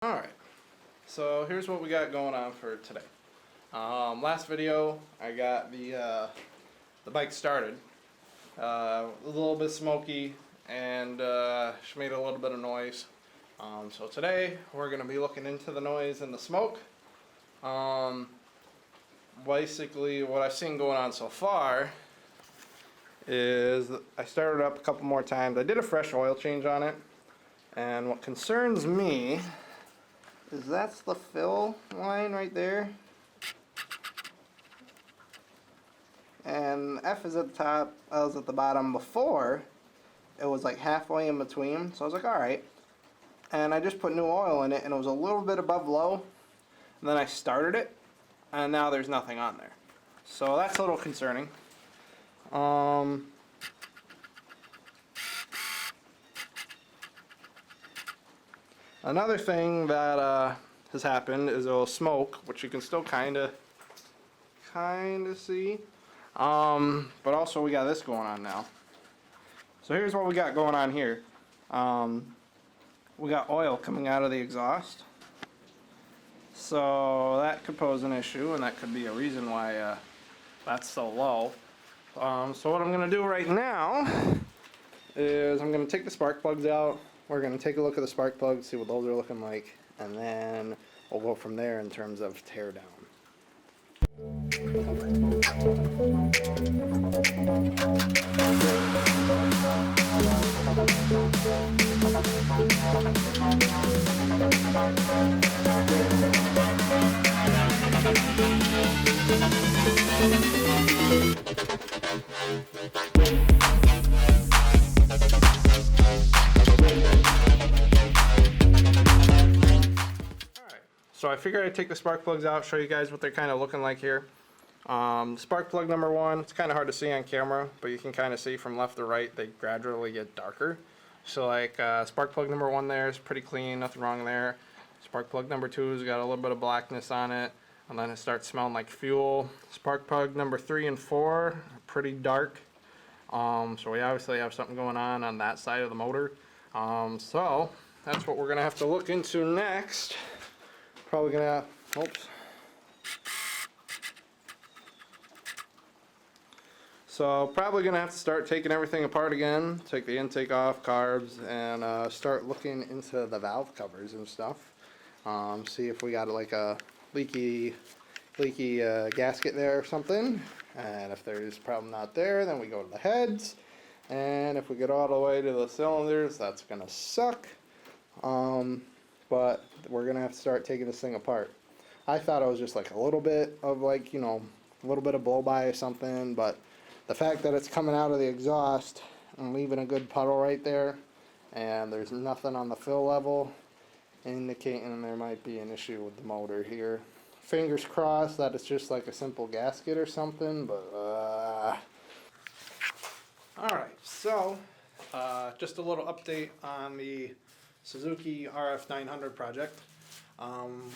Alright, so here's what we got going on for today. Last video I got the bike started. A little bit smoky and she made a little bit of noise. So today we're going to be looking into the noise and the smoke. Basically what I've seen going on so far is I started up a couple more times. I did a fresh oil change on it, and what concerns me is that's the fill line right there, and F is at the top, L is at the bottom. Before it was like halfway in between, so I was like, alright, and I just put new oil in it and it was a little bit above low, and then I started it and now there's nothing on there, so that's a little concerning. Another thing that has happened is a little smoke, which you can still kind of see, but also we got this going on now. So here's what we got going on here. We got oil coming out of the exhaust, so that could pose an issue, and that could be a reason why that's so low. So what I'm going to do right now is I'm going to take the spark plugs out. We're going to take a look at the spark plugs, see what those are looking like, and then we'll go from there in terms of tear down. So I figured I'd take the spark plugs out, show you guys what they're kind of looking like here. Spark plug number one, it's kind of hard to see on camera, but you can kind of see from left to right they gradually get darker. So like spark plug number one there is pretty clean, nothing wrong there. Spark plug number two has got a little bit of blackness on it, and then it starts smelling like fuel. Spark plug number 3 and 4 are pretty dark. So we obviously have something going on that side of the motor. So that's what we're going to have to look into next. Probably gonna, oops. So probably gonna have to start taking everything apart again, take the intake off, carbs, and start looking into the valve covers and stuff. See if we got like a leaky gasket there or something. And if there's a problem not there, then we go to the heads. And if we get all the way to the cylinders, that's gonna suck. But we're gonna have to start taking this thing apart. I thought it was just like a little bit of like, you know, a little bit of blow by or something, but the fact that it's coming out of the exhaust and leaving a good puddle right there, and there's nothing on the fill level, indicating there might be an issue with the motor here. Fingers crossed that it's just like a simple gasket or something, but alright, so just a little update on the Suzuki RF900 project.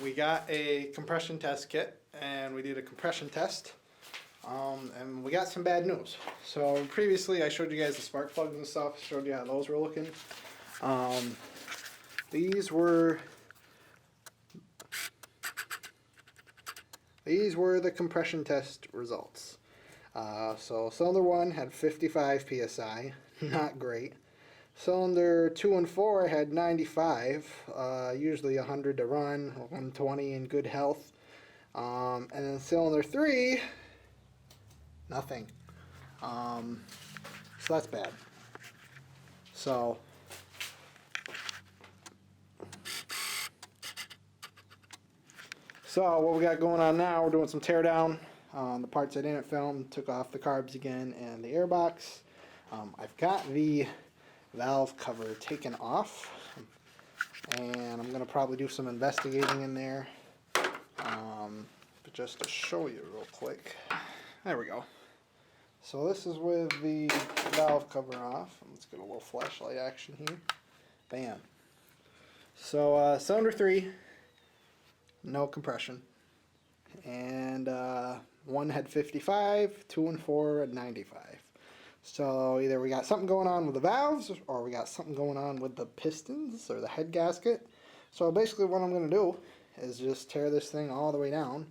We got a compression test kit and we did a compression test, and we got some bad news. So previously I showed you guys the spark plugs and stuff, showed you how those were looking. These were the compression test results. So cylinder 1 had 55 psi, not great. Cylinder 2 and 4 had 95, usually 100 to run, 120 in good health. And then cylinder 3, nothing. So that's bad. So what we got going on now, we're doing some tear down. The parts I didn't film, took off the carbs again and the air box. I've got the valve cover taken off, and I'm going to probably do some investigating in there, but just to show you real quick. There we go. So this is with the valve cover off. Let's get a little flashlight action here. Bam. So cylinder 3, no compression, and 1 had 55, 2 and 4 had 95. So either we got something going on with the valves, or we got something going on with the pistons or the head gasket. So basically what I'm going to do is just tear this thing all the way down,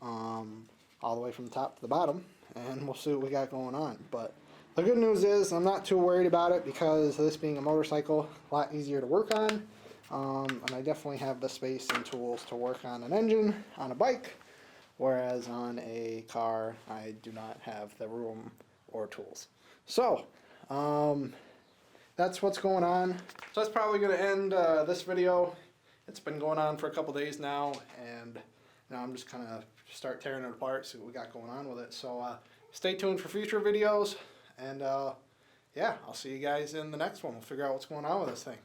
all the way from the top to the bottom, and we'll see what we got going on. But the good news is I'm not too worried about it because this being a motorcycle, a lot easier to work on, and I definitely have the space and tools to work on an engine on a bike, whereas on a car I do not have the room or tools. So that's what's going on. So that's probably going to end this video. It's been going on for a couple days now, and now I'm just kind of start tearing it apart, see what we got going on with it. So stay tuned for future videos, and yeah, I'll see you guys in the next one. We'll figure out what's going on with this thing.